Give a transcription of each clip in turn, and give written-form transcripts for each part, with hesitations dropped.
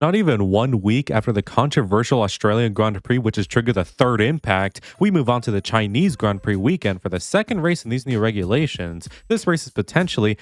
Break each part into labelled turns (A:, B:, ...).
A: Not even 1 week after the controversial Australian Grand Prix, which has triggered the third impact, we move on to the Chinese Grand Prix weekend for the second race in these new regulations. This race is potentially,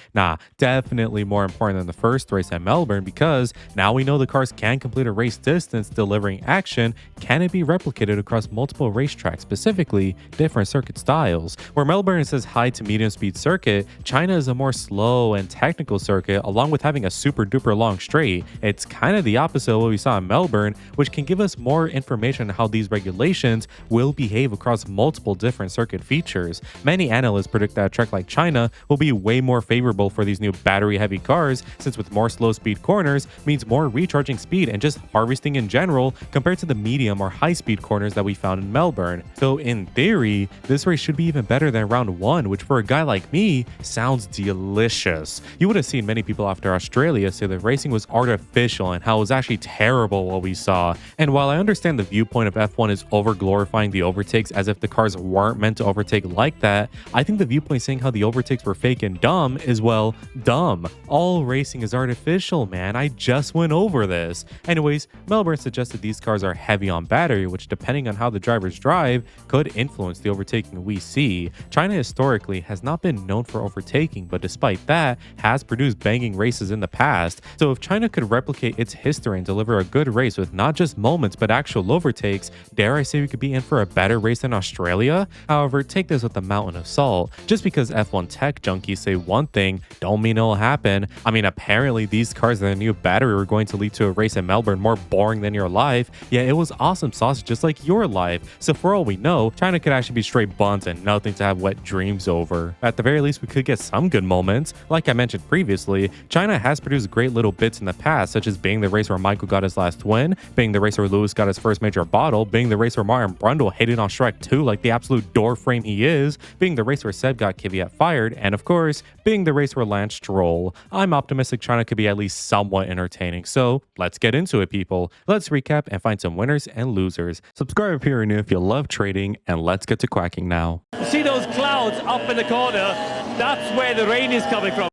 A: definitely more important than the first race at Melbourne because now we know the cars can complete a race distance delivering action. Can it be replicated across multiple racetracks, specifically different circuit styles? Where Melbourne is a high to medium speed circuit, China is a more slow and technical circuit, along with having a super duper long straight. It's kind of the opposite of what we saw in Melbourne, which can give us more information on how these regulations will behave across multiple different circuit features. Many analysts predict that a track like China will be way more favorable for these new battery heavy cars, since with more slow speed corners means more recharging speed and just harvesting in general compared to the medium or high speed corners that we found in Melbourne. So in theory, this race should be even better than round one, which for a guy like me sounds delicious. You would have seen many people after Australia say the racing was artificial and how it was actually terrible what we saw. And while I understand the viewpoint of F1 is over glorifying the overtakes as if the cars weren't meant to overtake like that, I think the viewpoint saying how the overtakes were fake and dumb is, well, dumb. All racing is artificial, man. I just went over this. Anyways, Melbourne suggested these cars are heavy on battery, which depending on how the drivers drive could influence the overtaking we see. China historically has not been known for overtaking, but despite that has produced banging races in the past. So if China could replicate its history and deliver a good race with not just moments but actual overtakes, dare I say we could be in for a better race than Australia? However, take this with a mountain of salt. Just because F1 tech junkies say one thing, don't mean it'll happen. I mean, apparently these cars and the new battery were going to lead to a race in Melbourne more boring than your life. Yeah, it was awesome sauce just like your life. So for all we know, China could actually be straight buns and nothing to have wet dreams over. At the very least, we could get some good moments. Like I mentioned previously, China has produced great little bits in the past, such as being the race where Michael got his last win, being the race where Lewis got his first major bottle, being the race where Martin Brundle hated on Shrek 2 like the absolute door frame he is, being the race where Seb got Kvyat fired, and of course, being the race where Lance Stroll. I'm optimistic China could be at least somewhat entertaining, so let's get into it, people. Let's recap and find some winners and losers. Subscribe if you're new if you love trading, and let's get to quacking now.
B: See those clouds up in the corner? That's where the rain is coming from.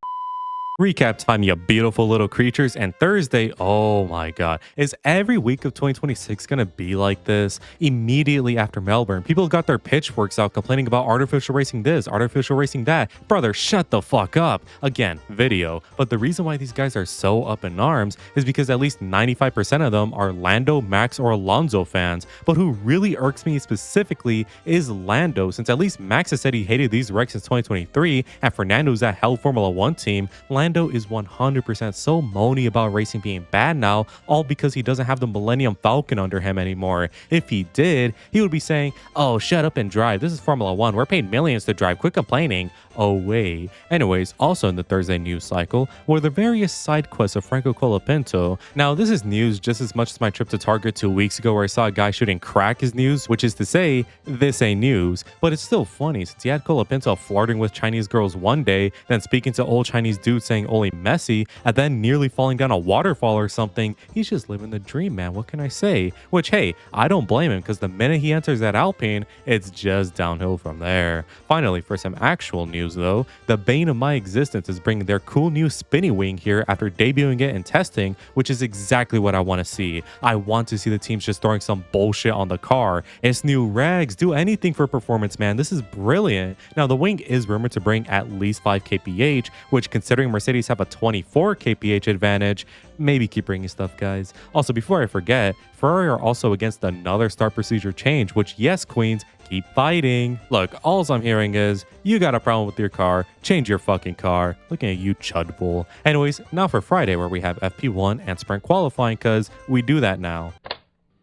A: Recap time, you beautiful little creatures. And Thursday, oh my god, is every week of 2026 gonna be like this? Immediately after Melbourne, people got their pitchforks out complaining about artificial racing this, artificial racing that. Brother, shut the fuck up. Again, video. But the reason why these guys are so up in arms is because at least 95% of them are Lando, Max, or Alonso fans. But who really irks me specifically is Lando, since at least Max has said he hated these wrecks since 2023, and Fernando's at Hell Formula 1 team. Lando is 100% so moany about racing being bad now, all because he doesn't have the Millennium Falcon under him anymore. If he did, he would be saying, oh, shut up and drive. This is Formula 1. We're paid millions to drive. Quit complaining. Oh, wait. Anyways, also in the Thursday news cycle were the various side quests of Franco Colapinto. Now, this is news just as much as my trip to Target 2 weeks ago where I saw a guy shooting crack is news, which is to say, this ain't news. But it's still funny since he had Colapinto flirting with Chinese girls one day, then speaking to old Chinese dudes saying only Messi, and then nearly falling down a waterfall or something. He's just living the dream, man. What can I say? Which, hey, I don't blame him because the minute he enters that Alpine, it's just downhill from there. Finally, for some actual news though, the bane of my existence is bringing their cool new spinny wing here after debuting it and testing, which is exactly what I want to see. I want to see the teams just throwing some bullshit on the car. It's new regs. Do anything for performance, man. This is brilliant. Now, the wing is rumored to bring at least 5 kph, which considering Mercedes have a 24 kph advantage, maybe keep bringing stuff, guys. Also, before I forget, Ferrari are also against another start procedure change, which, yes, queens, keep fighting. Look, all I'm hearing is, you got a problem with your car, change your fucking car. Looking at you, chud bull. Anyways, now for Friday, where we have FP1 and sprint qualifying, because we do that now.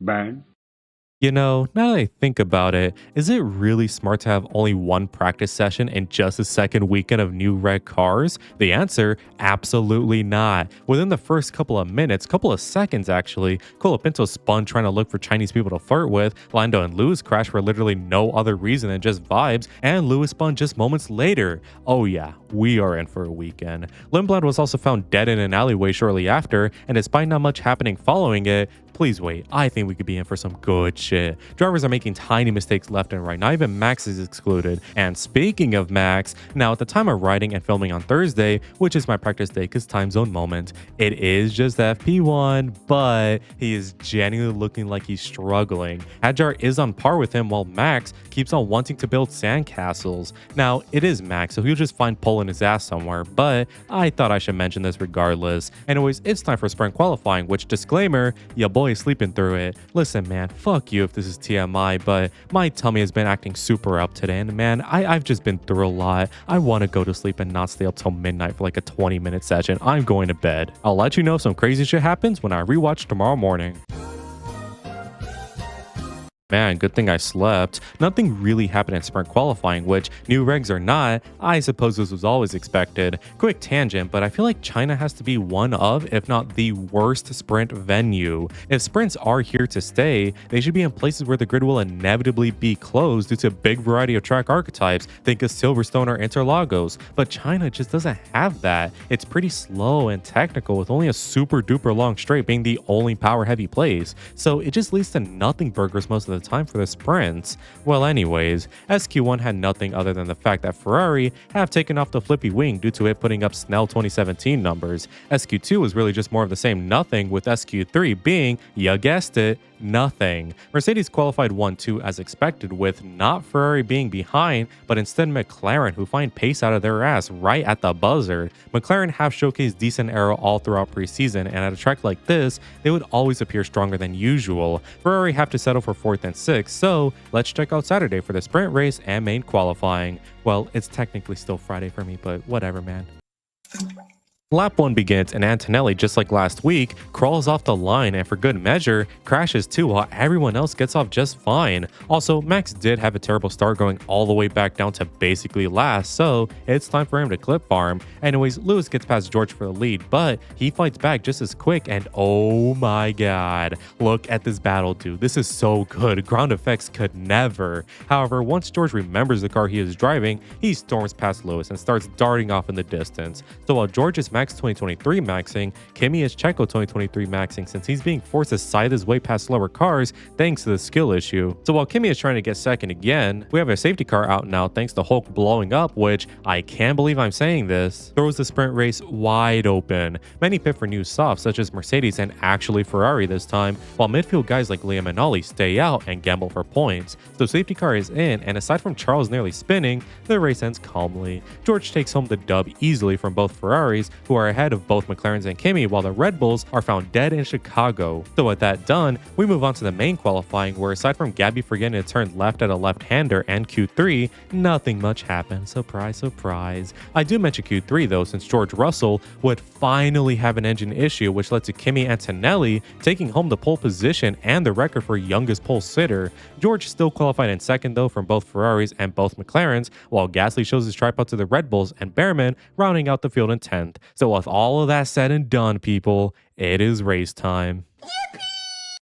C: Bang.
A: You know, now that I think about it, is it really smart to have only one practice session in just the second weekend of new reg cars? The answer, absolutely not. Within the first couple of minutes, couple of seconds actually, Colapinto spun trying to look for Chinese people to flirt with, Lando and Lewis crashed for literally no other reason than just vibes, and Lewis spun just moments later. Oh yeah, we are in for a weekend. Lindblad was also found dead in an alleyway shortly after, and despite not much happening following it, Please wait, I think we could be in for some good shit. Drivers are making tiny mistakes left and right, not even Max is excluded. And speaking of Max, now at the time of writing and filming on Thursday, which is my practice day because time zone moment, it is just FP1, but he is genuinely looking like he's struggling. Hadjar is on par with him while Max keeps on wanting to build sandcastles. Now, it is Max, so he'll just find pulling his ass somewhere, but I thought I should mention this regardless. Anyways, it's time for sprint qualifying, which, disclaimer, ya boy is sleeping through it. Listen, man, fuck you if this is TMI, but my tummy has been acting super up today, and man, I've just been through a lot. I want to go to sleep and not stay up till midnight for like a 20-minute session. I'm going to bed. I'll let you know if some crazy shit happens when I rewatch tomorrow morning. Man, good thing I slept. Nothing really happened in sprint qualifying, which, new regs or not, I suppose this was always expected. Quick tangent, but I feel like China has to be one of, if not the worst sprint venue. If sprints are here to stay, they should be in places where the grid will inevitably be closed due to big variety of track archetypes. Think of Silverstone or Interlagos, but China just doesn't have that. It's pretty slow and technical, with only a super duper long straight being the only power heavy place. So it just leads to nothing burgers most of the time for the sprints. Well, anyways, SQ1 had nothing other than the fact that Ferrari have taken off the flippy wing due to it putting up Snell 2017 numbers. SQ2 was really just more of the same nothing, with SQ3 being, you guessed it, nothing. Mercedes qualified 1-2 as expected, with not Ferrari being behind, but instead McLaren, who find pace out of their ass right at the buzzer. McLaren have showcased decent aero all throughout preseason, and at a track like this, they would always appear stronger than usual. Ferrari have to settle for 4th and 6th, so let's check out Saturday for the sprint race and main qualifying. Well, it's technically still Friday for me, but whatever, man. Lap 1 begins and Antonelli, just like last week, crawls off the line and for good measure, crashes too while everyone else gets off just fine. Also, Max did have a terrible start going all the way back down to basically last, so it's time for him to clip farm. Anyways, Lewis gets past George for the lead, but he fights back just as quick and oh my god, look at this battle, dude. This is so good. Ground effects could never. However, once George remembers the car he is driving, he storms past Lewis and starts darting off in the distance. So while George is Max 2023 maxing, Kimi is Checo 2023 maxing since he's being forced to scythe his way past slower cars thanks to the skill issue. So while Kimi is trying to get second again, we have a safety car out now thanks to Hulk blowing up, which I can't believe I'm saying this, throws the sprint race wide open. Many pit for new softs such as Mercedes and actually Ferrari this time, while midfield guys like Liam and Ollie stay out and gamble for points. So safety car is in, and aside from Charles nearly spinning, the race ends calmly. George takes home the dub easily from both Ferraris, who are ahead of both McLarens and Kimi, while the Red Bulls are found dead in Chicago. So with that done, we move on to the main qualifying, where aside from Gabby forgetting to turn left at a left-hander and Q3, nothing much happened. Surprise, surprise. I do mention Q3 though, since George Russell would finally have an engine issue, which led to Kimi Antonelli taking home the pole position and the record for youngest pole sitter. George still qualified in second though from both Ferraris and both McLarens, while Gasly shows his tripod to the Red Bulls and Behrman rounding out the field in 10th. So with all of that said and done, people, it is race time.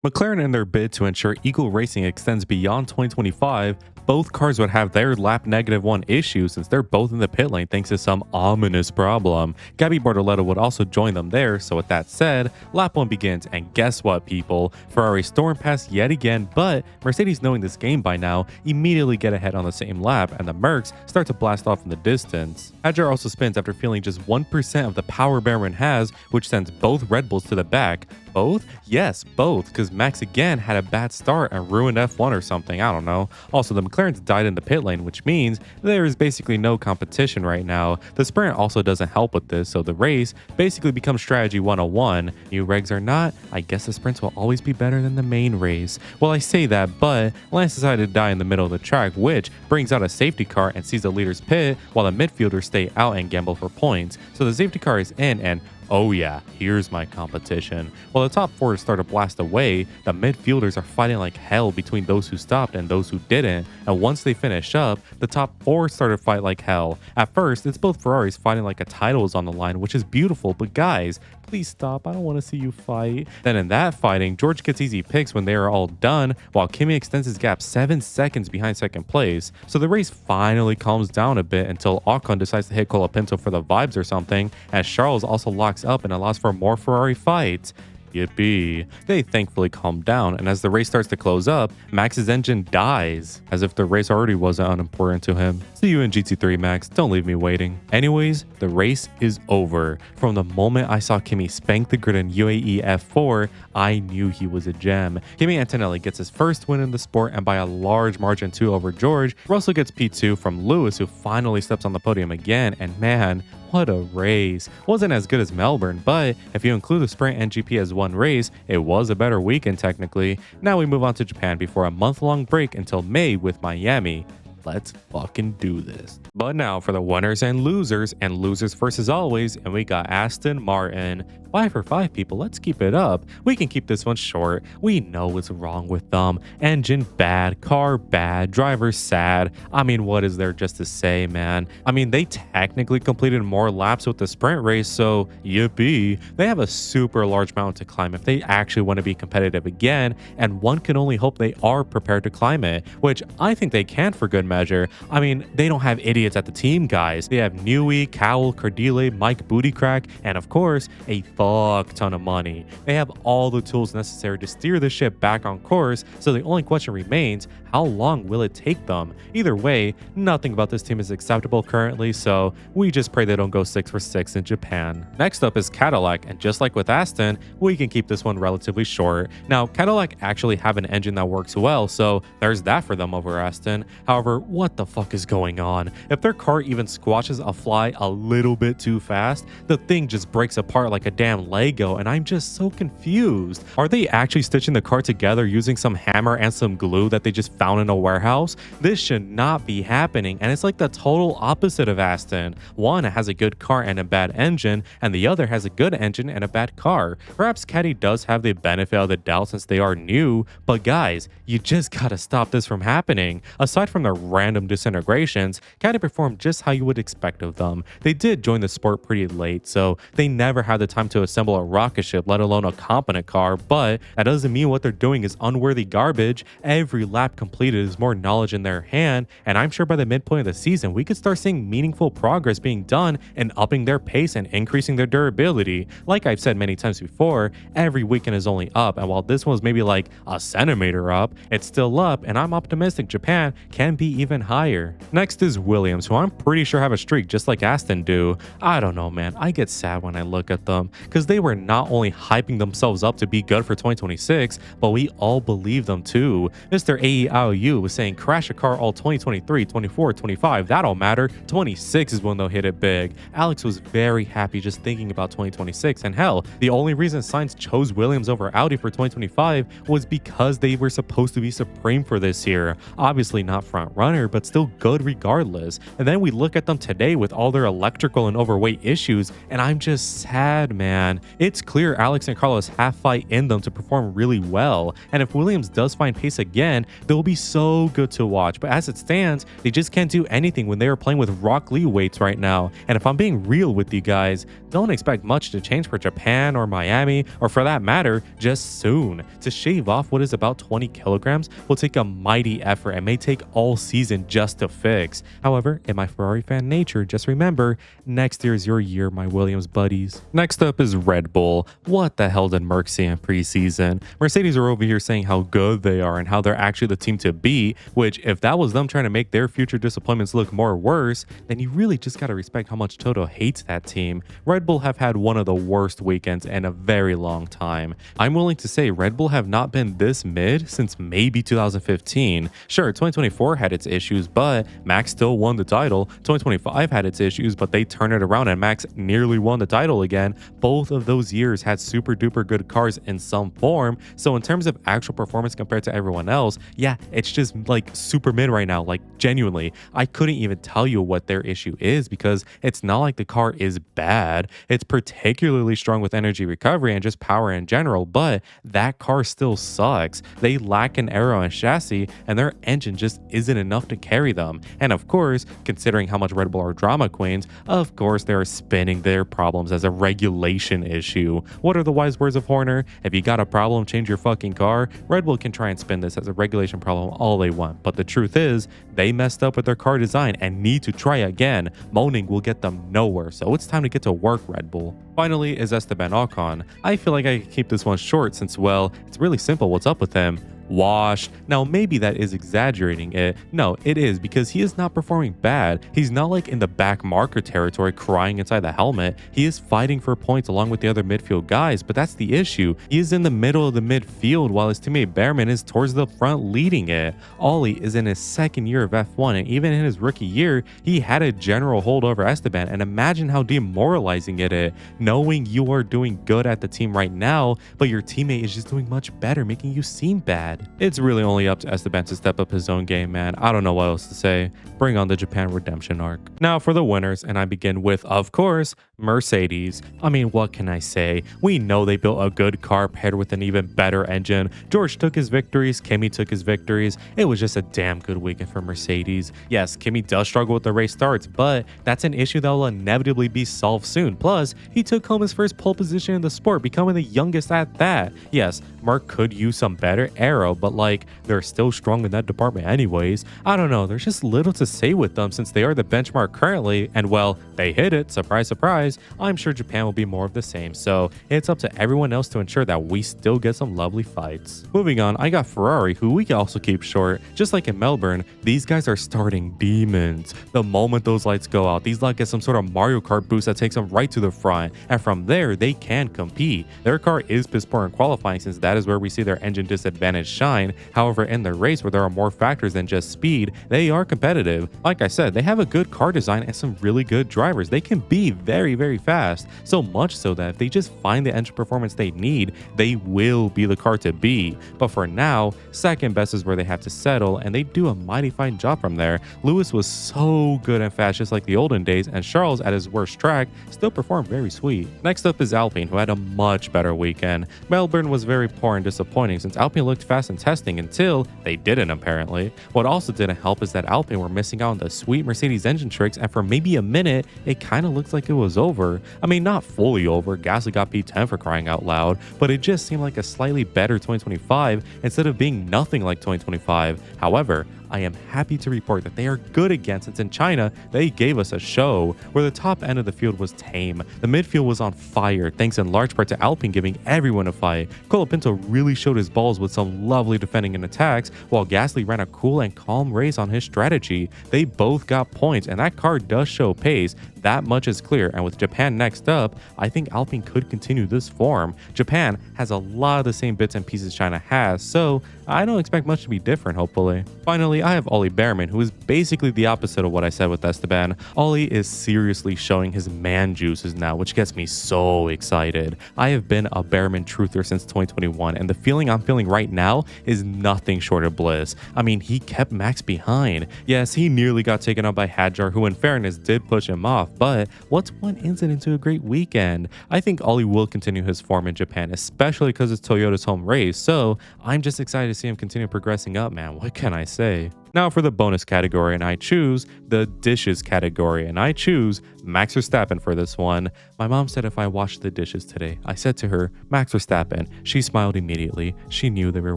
A: McLaren, in their bid to ensure equal racing extends beyond 2025, both cars would have their lap -1 issue since they're both in the pit lane thanks to some ominous problem. Gabby Bortoleto would also join them there, so with that said, lap 1 begins, and guess what, people? Ferrari storm past yet again, but Mercedes, knowing this game by now, immediately get ahead on the same lap, and the Mercs start to blast off in the distance. Hadjar also spins after feeling just 1% of the power Behrman has, which sends both Red Bulls to the back. Both? Yes, both, because Max again had a bad start and ruined F1 or something, I don't know. Also, the McLarens died in the pit lane, which means there is basically no competition right now. The sprint also doesn't help with this, so the race basically becomes strategy 101. New regs or not, I guess the sprints will always be better than the main race. Well, I say that, but Lance decided to die in the middle of the track, which brings out a safety car and sees the leaders pit, while the midfielders stay out and gamble for points. So the safety car is in, and oh yeah, here's my competition. While the top four start to blast away, the midfielders are fighting like hell between those who stopped and those who didn't, and once they finish up, the top four start to fight like hell. At first, it's both Ferraris fighting like a title is on the line, which is beautiful, but guys, please stop, I don't want to see you fight. Then in that fighting, George gets easy picks when they are all done, while Kimi extends his gap 7 seconds behind second place. So the race finally calms down a bit until Ocon decides to hit Colapinto for the vibes or something, as Charles also locks up and allows for more Ferrari fights. Yippee. They thankfully calm down, and as the race starts to close up, Max's engine dies, as if the race already wasn't unimportant to him. See you in GT3, Max. Don't leave me waiting. Anyways, the race is over. From the moment I saw Kimi spank the grid in UAE F4, I knew he was a gem. Kimi Antonelli gets his first win in the sport, and by a large margin too over George. Russell gets P2 from Lewis, who finally steps on the podium again, and man, what a race. Wasn't as good as Melbourne, but if you include the sprint and GP as one race, it was a better weekend technically. Now we move on to Japan before a month-long break until May with Miami. Let's fucking do this. But now for the winners and losers first as always, and we got Aston Martin. 5 for 5 people, let's keep it up. We can keep this one short. We know what's wrong with them. Engine bad, car bad, driver sad. I mean, what is there just to say, man? I mean, they technically completed more laps with the sprint race, so yippee. They have a super large mountain to climb if they actually want to be competitive again, and one can only hope they are prepared to climb it, which I think they can for good measure. I mean, they don't have idiots at the team, guys. They have Newey, Cowell, Cardile, Mike Bootycrack, and of course, a fuck ton of money. They have all the tools necessary to steer the ship back on course, so the only question remains, how long will it take them? Either way, nothing about this team is acceptable currently, so we just pray they don't go 6 for 6 in Japan. Next up is Cadillac, and just like with Aston, we can keep this one relatively short. Now, Cadillac actually have an engine that works well, so there's that for them over Aston. However, what the fuck is going on? If their car even squashes a fly a little bit too fast, the thing just breaks apart like a damn Lego, and I'm just so confused. Are they actually stitching the car together using some hammer and some glue that they just found in a warehouse? This should not be happening, and it's like the total opposite of Aston. One has a good car and a bad engine, and the other has a good engine and a bad car. Perhaps Caddy does have the benefit of the doubt since they are new, but guys, you just gotta stop this from happening. Aside from the random disintegrations, Caddy performed just how you would expect of them. They did join the sport pretty late, so they never had the time to assemble a rocket ship, let alone a competent car, but that doesn't mean what they're doing is unworthy garbage. Every lap completed is more knowledge in their hand, and I'm sure by the midpoint of the season, we could start seeing meaningful progress being done and upping their pace and increasing their durability. Like I've said many times before, every weekend is only up, and while this one's maybe like a centimeter up, it's still up, and I'm optimistic Japan can be even higher. Next is Williams, who I'm pretty sure have a streak just like Aston do. I don't know, man, I get sad when I look at them, because they were not only hyping themselves up to be good for 2026, but we all believe them too. Mr. AEIOU was saying crash a car all 2023, 24, 25, that don't matter. 26 is when they'll hit it big. Alex was very happy just thinking about 2026, and hell, the only reason Sainz chose Williams over Audi for 2025 was because they were supposed to be supreme for this year. Obviously not front runner, but still good regardless. And then we look at them today with all their electrical and overweight issues, and I'm just sad, man. It's clear Alex and Carlos have fight in them to perform really well, and if Williams does find pace again, they'll be so good to watch. But as it stands, they just can't do anything when they are playing with Rock Lee weights right now. And if I'm being real with you guys, don't expect much to change for Japan or Miami, or for that matter, just soon. To shave off what is about 20 kilograms will take a mighty effort and may take all season just to fix. However, in my Ferrari fan nature, just remember, next year is your year, my Williams buddies. Next up is Red Bull. What the hell did Merc see in preseason? Mercedes are over here saying how good they are and how they're actually the team to beat, which if that was them trying to make their future disappointments look more worse, then you really just gotta respect how much Toto hates that team. Red Bull have had one of the worst weekends in a very long time. I'm willing to say Red Bull have not been this mid since maybe 2015. Sure, 2024 had its issues, but Max still won the title. 2025 had its issues, but they turned it around and Max nearly won the title again. Both of those years had super duper good cars in some form. So in terms of actual performance compared to everyone else, yeah, it's just like super mid right now. Like genuinely, I couldn't even tell you what their issue is because it's not like the car is bad. It's particularly strong with energy recovery and just power in general, but that car still sucks. They lack an aero and chassis and their engine just isn't enough enough to carry them. And of course, considering how much Red Bull are drama queens, of course they are spinning their problems as a regulation issue. What are the wise words of Horner? If you got a problem, change your fucking car. Red Bull can try and spin this as a regulation problem all they want, but the truth is, they messed up with their car design and need to try again. Moaning will get them nowhere, so it's time to get to work, Red Bull. Finally is Esteban Ocon. I feel like I can keep this one short since, well, it's really simple what's up with him. Washed. Now, maybe that is exaggerating it. No, it is, because he is not performing bad. He's not like in the back marker territory crying inside the helmet. He is fighting for points along with the other midfield guys, but that's the issue. He is in the middle of the midfield while his teammate Behrman is towards the front leading it. Ollie is in his second year of F1, and even in his rookie year, he had a general hold over Esteban, and imagine how demoralizing it is, knowing you are doing good at the team right now, but your teammate is just doing much better, making you seem bad. It's really only up to Esteban to step up his own game, man. I don't know what else to say. Bring on the Japan redemption arc. Now for the winners, and I begin with, of course, Mercedes. I mean, what can I say? We know they built a good car paired with an even better engine. George took his victories, Kimi took his victories. It was just a damn good weekend for Mercedes. Yes, Kimi does struggle with the race starts, but that's an issue that will inevitably be solved soon. Plus, he took home his first pole position in the sport, becoming the youngest at that. Yes, Mark could use some better aero, but like, they're still strong in that department anyways. I don't know, there's just little to say with them since they are the benchmark currently, and well, they hit it, surprise, surprise. I'm sure Japan will be more of the same, so it's up to everyone else to ensure that we still get some lovely fights. Moving on, I got Ferrari, who we can also keep short. Just like in Melbourne, these guys are starting demons. The moment those lights go out, these lights get some sort of Mario Kart boost that takes them right to the front, and from there, they can compete. Their car is piss poor in qualifying since that is where we see their engine disadvantage shine. However, in the race where there are more factors than just speed, they are competitive. Like I said, they have a good car design and some really good drivers. They can be very, very fast, so much so that if they just find the engine performance they need, they will be the car to beat. But for now, second best is where they have to settle, and they do a mighty fine job from there. Lewis was so good and fast just like the olden days, and Charles at his worst track still performed very sweet. Next up is Alpine, who had a much better weekend. Melbourne was very poor and disappointing since Alpine looked fast in testing until they didn't apparently. What also didn't help is that Alpine were missing out on the sweet Mercedes engine tricks, and for maybe a minute, it kind of looks like it was over. I mean, not fully over, Gasly got P10 for crying out loud, but it just seemed like a slightly better 2025 instead of being nothing like 2025. However, I am happy to report that they are good again since in China, they gave us a show where the top end of the field was tame. The midfield was on fire, thanks in large part to Alpine giving everyone a fight. Colapinto really showed his balls with some lovely defending and attacks, while Gasly ran a cool and calm race on his strategy. They both got points, and that car does show pace. That much is clear, and with Japan next up, I think Alpine could continue this form. Japan has a lot of the same bits and pieces China has, so I don't expect much to be different, hopefully. Finally, I have Ollie Behrman, who is basically the opposite of what I said with Esteban. Ollie is seriously showing his man juices now, which gets me so excited. I have been a Behrman truther since 2021, and the feeling I'm feeling right now is nothing short of bliss. I mean, he kept Max behind. Yes, he nearly got taken out by Hadjar, who in fairness did push him off, but what's one incident to a great weekend? I think Ollie will continue his form in Japan, especially because it's Toyota's home race, so I'm just excited to see him continue progressing up, man. What can I say? Now for the bonus category, and I choose the dishes category, and I choose Max Verstappen for this one. My mom said if I washed the dishes today, I said to her, Max Verstappen. She smiled immediately. She knew they were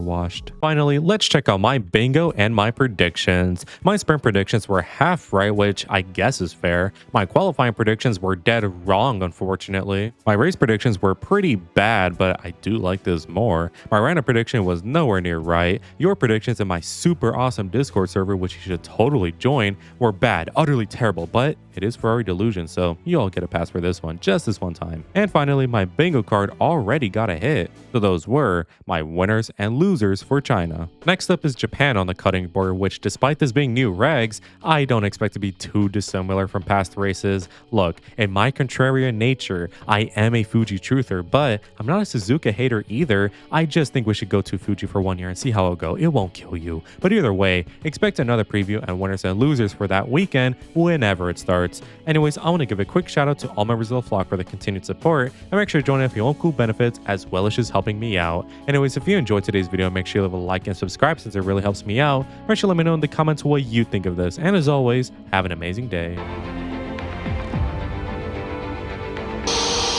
A: washed. Finally, let's check out my bingo and my predictions. My sprint predictions were half right, which I guess is fair. My qualifying predictions were dead wrong, unfortunately. My race predictions were pretty bad, but I do like this more. My random prediction was nowhere near right. Your predictions in my super awesome Discord server, which you should totally join, were bad, utterly terrible, but it is Ferrari delusion, so you all get a pass for this one, just this one time. And finally, my bingo card already got a hit. So those were my winners and losers for China. Next up is Japan on the cutting board, which despite this being new regs, I don't expect to be too dissimilar from past races. Look, in my contrarian nature, I am a Fuji truther, but I'm not a Suzuka hater either. I just think we should go to Fuji for 1 year and see how it'll go. It won't kill you. But either way, expect another preview and winners and losers for that weekend whenever it starts. Anyways, I want to give a quick shout out to all members of the flock for the continued support, and make sure to join if you want cool benefits as well as just helping me out. Anyways, if you enjoyed today's video, make sure you leave a like and subscribe since it really helps me out. Make sure to let me know in the comments what you think of this, and as always, have an amazing day.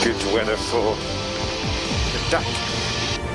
C: Good weather for the duck.